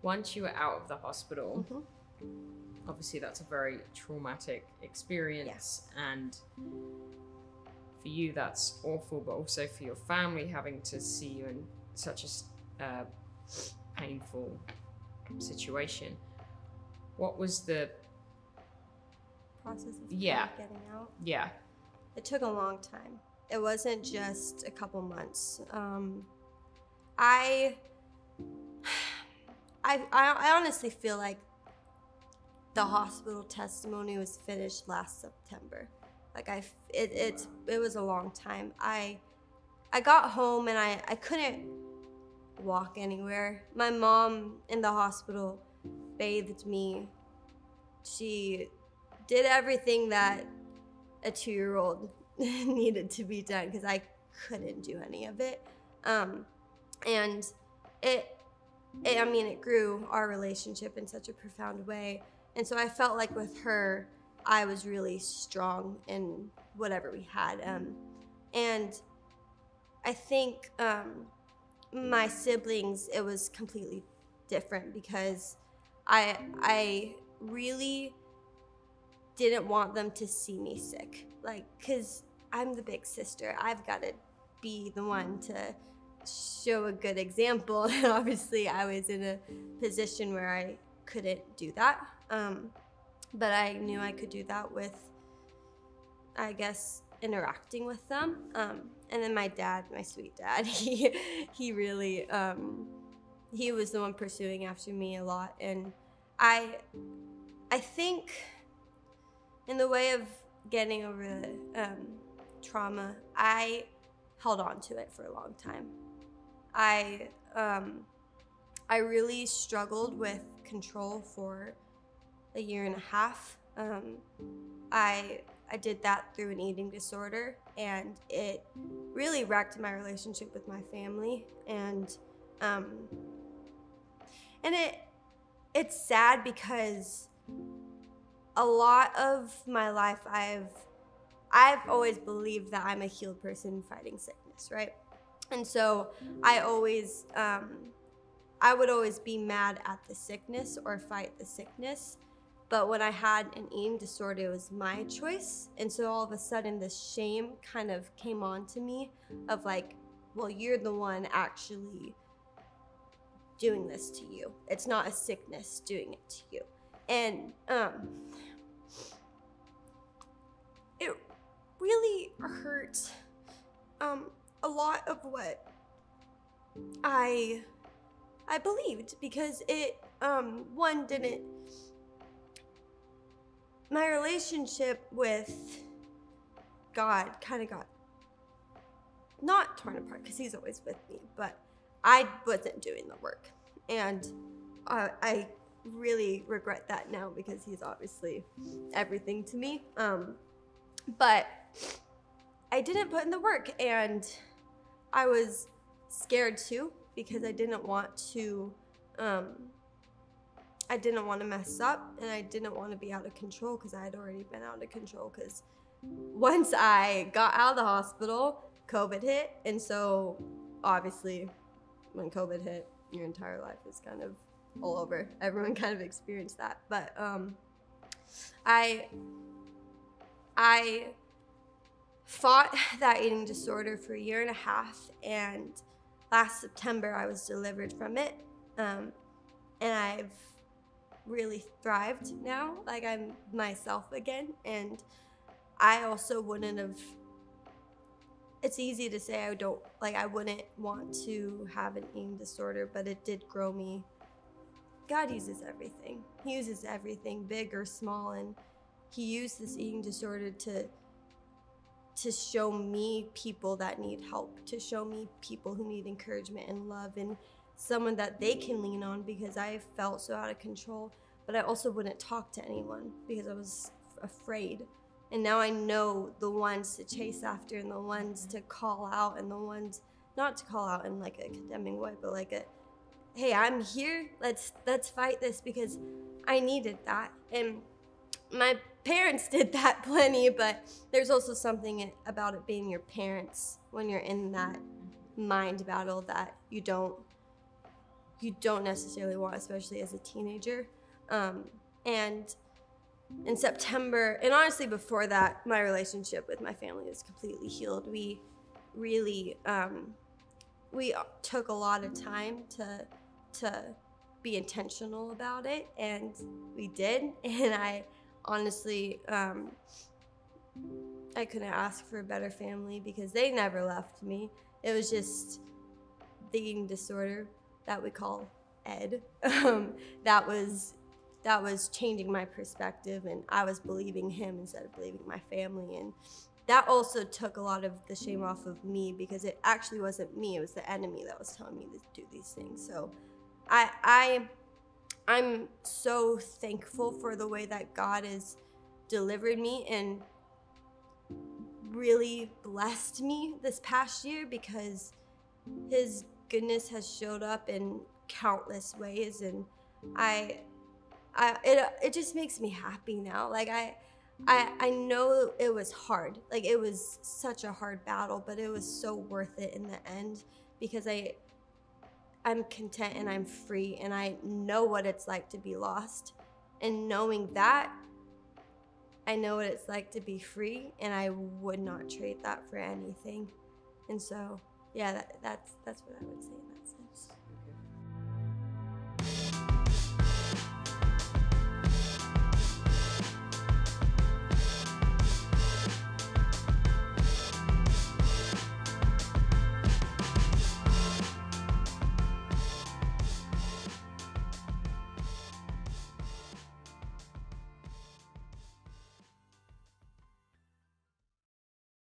once you were out of the hospital, Mm-hmm. obviously that's a very traumatic experience, and for you that's awful, but also for your family having to see you in such a painful situation. What was the process of Yeah. getting out? yeah It took a long time. It wasn't just a couple months. I honestly feel like the hospital testimony was finished last September. Like it was a long time. I got home and I couldn't walk anywhere. My mom in the hospital bathed me. She did everything that a 2-year-old needed to be done because I couldn't do any of it. And it grew our relationship in such a profound way. And so I felt like with her, I was really strong in whatever we had. And I think my siblings, it was completely different because I really didn't want them to see me sick. Like, because I'm the big sister. I've got to be the one to show a good example. And obviously I was in a position where I couldn't do that. But I knew I could do that with, I guess, interacting with them. And then my dad, my sweet dad, he really, he was the one pursuing after me a lot. And I think in the way of getting over the trauma, I held on to it for a long time. I really struggled with control for a 1.5 years. I did that through an eating disorder, and it really wrecked my relationship with my family. And it's sad because a lot of my life I've always believed that I'm a healed person fighting sickness, right? And so I would always be mad at the sickness or fight the sickness. But when I had an eating disorder, it was my choice. And so all of a sudden this shame kind of came on to me of like, well, you're the one actually doing this to you. It's not a sickness doing it to you. And it really hurt a lot of what I believed, because it my relationship with God kind of got not torn apart because he's always with me, but I wasn't doing the work. And I really regret that now because he's obviously everything to me. But I didn't put in the work, and I was scared too because I didn't want to mess up, and I didn't want to be out of control because I had already been out of control, because once I got out of the hospital, COVID hit. And so obviously when COVID hit, your entire life is kind of all over. Everyone kind of experienced that. But I fought that eating disorder for 1.5 years, and last September I was delivered from it. And I've really thrived now. Like, I'm myself again. And I also wouldn't have, it's easy to say I wouldn't want to have an eating disorder, but it did grow me. God uses everything. He uses everything, big or small, and he used this eating disorder to show me people that need help, to show me people who need encouragement and love, and someone that they can lean on, because I felt so out of control. But I also wouldn't talk to anyone because I was afraid. And now I know the ones to chase after, and the ones to call out, and the ones not to call out in like a condemning way, but like a, hey, I'm here, let's fight this, because I needed that. And my parents did that plenty, but there's also something about it being your parents when you're in that mind battle that you don't you don't necessarily want, especially as a teenager. And in September, and honestly before that, my relationship with my family was completely healed. We really, we took a lot of time to be intentional about it, and we did. And I honestly, I couldn't ask for a better family because they never left me. It was just the eating disorder that we call Ed. That was changing my perspective, and I was believing him instead of believing my family. And that also took a lot of the shame off of me, because it actually wasn't me, it was the enemy that was telling me to do these things. So I'm so thankful for the way that God has delivered me and really blessed me this past year, because his goodness has showed up in countless ways. And it just makes me happy now. Like I know it was hard. Like, it was such a hard battle, but it was so worth it in the end, because I'm content and I'm free, and I know what it's like to be lost. And knowing that, I know what it's like to be free, and I would not trade that for anything. And so, yeah, that's what I would say in that sense.